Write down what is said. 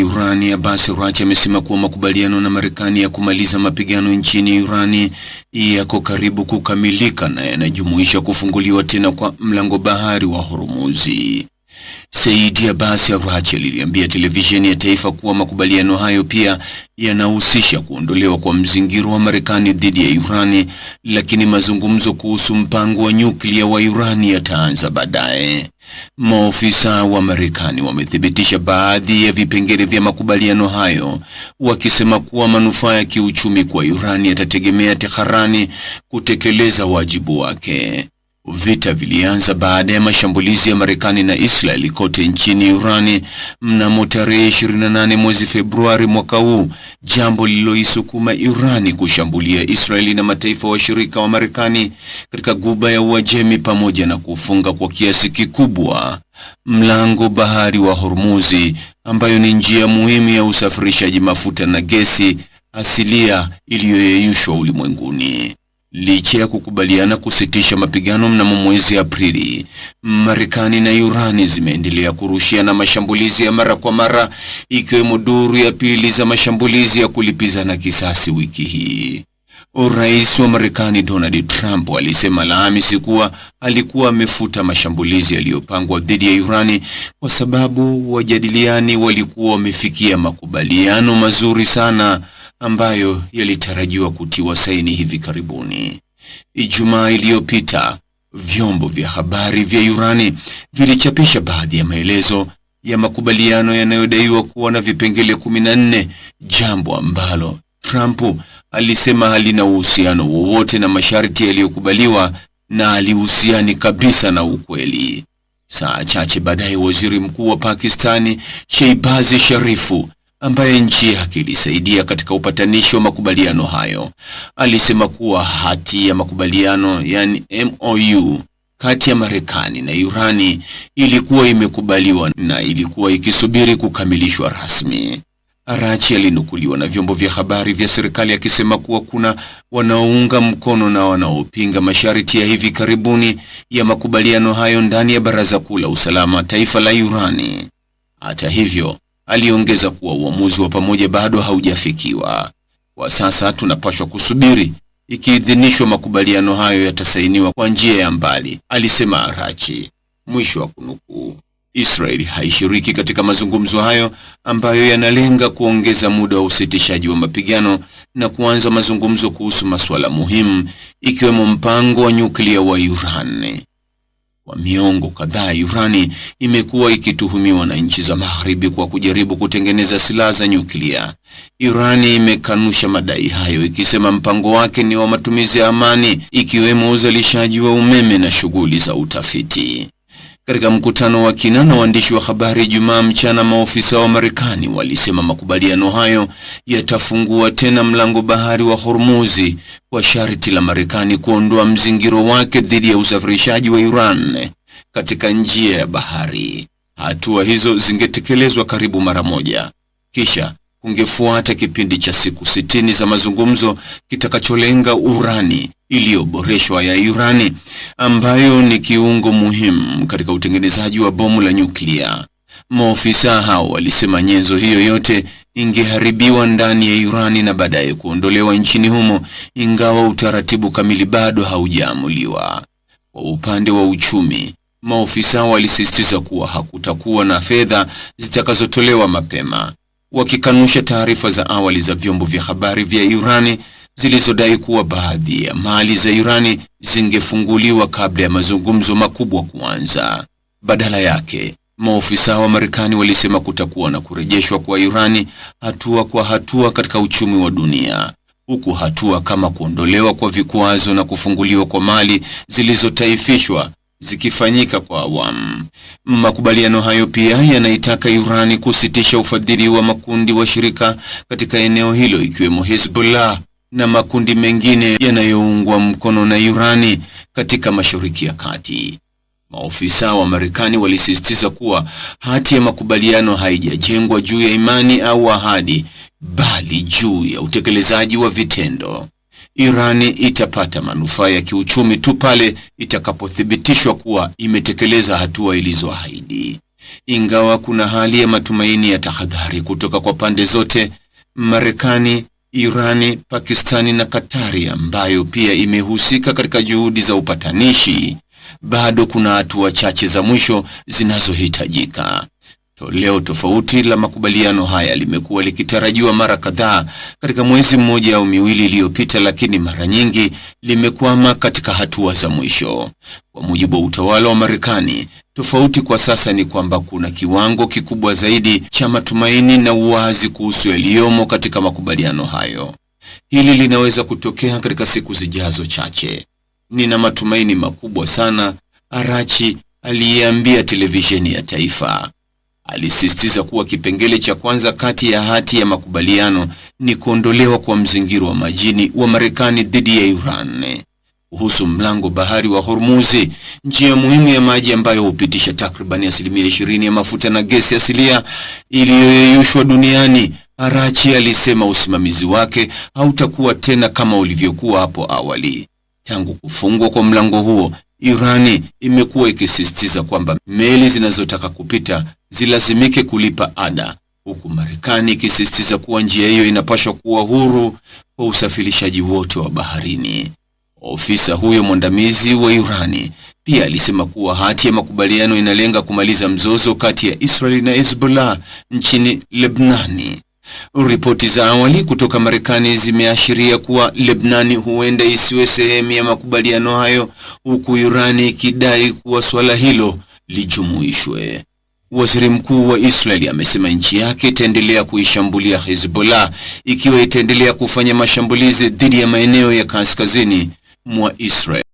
wa Irani Abbas Araghchi amesema kuwa makubaliano na Marekani ya kumaliza mapigano nchini Irani yako karibu kukamilika na yanajumuisha kufunguliwa tena kwa mlango bahari wa Hormuz. Said Abbas Araghchi aliliambia televisheni ya taifa kuwa makubaliano hayo pia yanahusisha kuondolewa kwa mzingiro wa Marekani dhidi ya Irani, lakini mazungumzo kuhusu mpango wa nyuklia wa Irani yataanza baadaye. Maofisa wa Marekani wamethibitisha baadhi ya vipengele vya makubaliano hayo, wakisema kuwa manufaa ya kiuchumi kwa Irani yatategemea Tehran kutekeleza wajibu wake. Vita vilianza baada ya mashambulizi ya Marekani na Israeli kote nchini Irani mnamo tarehe 28 mwezi Februari mwaka huu, jambo lililoisukuma Irani kushambulia Israeli na mataifa washirika wa Marekani katika Ghuba ya Uajemi, pamoja na kufunga kwa kiasi kikubwa mlango bahari wa Hormuz, ambayo ni njia muhimu ya usafirishaji mafuta na gesi asilia iliyoyeyushwa ulimwenguni. Licha ya kukubaliana kusitisha mapigano mnamo mwezi Aprili, Marekani na Irani zimeendelea kurushiana mashambulizi ya mara kwa mara, ikiwemo duru ya pili za mashambulizi ya kulipizana kisasi wiki hii. Rais wa Marekani Donald Trump alisema Alhamisi kuwa alikuwa amefuta mashambulizi yaliyopangwa dhidi ya Irani kwa sababu wajadiliani walikuwa wamefikia makubaliano mazuri sana ambayo yalitarajiwa kutiwa saini hivi karibuni. Ijumaa iliyopita, vyombo vya habari vya Irani vilichapisha baadhi ya maelezo ya makubaliano yanayodaiwa kuwa na vipengele 14, jambo ambalo Trump alisema halina uhusiano wowote na masharti yaliyokubaliwa na alihusiani kabisa na ukweli. Saa chache baadaye, waziri mkuu wa Pakistani Shehbaz Sharif, ambaye nchi yake ilisaidia katika upatanishi wa makubaliano hayo, alisema kuwa hati ya makubaliano, yani MOU, kati ya Marekani na Irani ilikuwa imekubaliwa na ilikuwa ikisubiri kukamilishwa rasmi. Araghchi alinukuliwa na vyombo vya habari vya serikali akisema kuwa kuna wanaounga mkono na wanaopinga masharti ya hivi karibuni ya makubaliano hayo ndani ya Baraza Kuu la Usalama Taifa la Irani. Hata hivyo, aliongeza kuwa uamuzi wa pamoja bado haujafikiwa. Kwa sasa tunapaswa kusubiri ikiidhinishwa makubaliano hayo yatasainiwa kwa njia ya mbali, alisema Araghchi. Mwisho wa kunukuu. Israeli haishiriki katika mazungumzo hayo ambayo yanalenga kuongeza muda wa usitishaji wa mapigano na kuanza mazungumzo kuhusu masuala muhimu, ikiwemo mpango wa nyuklia wa Iran. Kwa miongo kadhaa, Irani imekuwa ikituhumiwa na nchi za Magharibi kwa kujaribu kutengeneza silaha za nyuklia. Irani imekanusha madai hayo, ikisema mpango wake ni wa matumizi ya amani, ikiwemo uzalishaji wa umeme na shughuli za utafiti. Katika mkutano wa kina na waandishi wa habari Jumaa mchana, maofisa wa Marekani walisema makubaliano hayo yatafungua tena mlango bahari wa Hormuz kwa sharti la Marekani kuondoa mzingiro wake dhidi ya usafirishaji wa Iran katika njia ya bahari. Hatua hizo zingetekelezwa karibu mara moja, kisha kungefuata kipindi cha siku 60 za mazungumzo kitakacholenga urani iliyoboreshwa ya Irani, ambayo ni kiungo muhimu katika utengenezaji wa bomu la nyuklia. Maofisa hao walisema nyenzo hiyo yote ingeharibiwa ndani ya Irani na baadaye kuondolewa nchini humo, ingawa utaratibu kamili bado haujaamuliwa. Kwa upande wa uchumi, maofisa walisisitiza kuwa hakutakuwa na fedha zitakazotolewa mapema, wakikanusha taarifa za awali za vyombo vya habari vya Irani zilizodai kuwa baadhi ya mali za Irani zingefunguliwa kabla ya mazungumzo makubwa kuanza. Badala yake, maofisa wa Marekani walisema kutakuwa na kurejeshwa kwa Irani hatua kwa hatua katika uchumi wa dunia, huku hatua kama kuondolewa kwa vikwazo na kufunguliwa kwa mali zilizotaifishwa zikifanyika kwa awamu. Makubaliano hayo pia yanaitaka Irani kusitisha ufadhili wa makundi washirika katika eneo hilo, ikiwemo Hezbollah na makundi mengine yanayoungwa mkono na Irani katika Mashariki ya Kati. Maofisa wa Marekani walisisitiza kuwa hati ya makubaliano haijajengwa juu ya imani au ahadi, bali juu ya utekelezaji wa vitendo. Irani itapata manufaa ya kiuchumi tu pale itakapothibitishwa kuwa imetekeleza hatua ilizoahidi. Ingawa kuna hali ya matumaini ya tahadhari kutoka kwa pande zote, Marekani, Irani, Pakistani na Katari ambayo pia imehusika katika juhudi za upatanishi, bado kuna hatua chache za mwisho zinazohitajika. Toleo tofauti la makubaliano haya limekuwa likitarajiwa mara kadhaa katika mwezi mmoja au miwili iliyopita, lakini mara nyingi limekwama katika hatua za mwisho. Kwa mujibu wa utawala wa Marekani, tofauti kwa sasa ni kwamba kuna kiwango kikubwa zaidi cha matumaini na uwazi kuhusu yaliyomo katika makubaliano hayo. Hili linaweza kutokea katika siku zijazo chache. Nina matumaini makubwa sana, Araghchi aliyeambia televisheni ya taifa. Alisisitiza kuwa kipengele cha kwanza kati ya hati ya makubaliano ni kuondolewa kwa mzingiro wa majini wa Marekani dhidi ya Iran. Kuhusu mlango bahari wa Hormuz, njia muhimu ya maji ambayo hupitisha takribani 20% ya mafuta na gesi asilia iliyoyeyushwa duniani, Araghchi alisema usimamizi wake hautakuwa tena kama ulivyokuwa hapo awali. Tangu kufungwa kwa mlango huo, Irani imekuwa ikisisitiza kwamba meli zinazotaka kupita zilazimike kulipa ada, huku Marekani ikisisitiza kuwa njia hiyo inapaswa kuwa huru kwa usafirishaji wote wa baharini. Ofisa huyo mwandamizi wa Irani pia alisema kuwa hati ya makubaliano inalenga kumaliza mzozo kati ya Israeli na Hezbollah nchini Lebanoni. Ripoti za awali kutoka Marekani zimeashiria kuwa Lebanoni huenda isiwe sehemu ya makubaliano hayo, huku Irani ikidai kuwa swala hilo lijumuishwe. Waziri Mkuu wa Israeli amesema nchi yake itaendelea kuishambulia Hezbollah ikiwa itaendelea kufanya mashambulizi dhidi ya maeneo ya kaskazini mwa Israeli.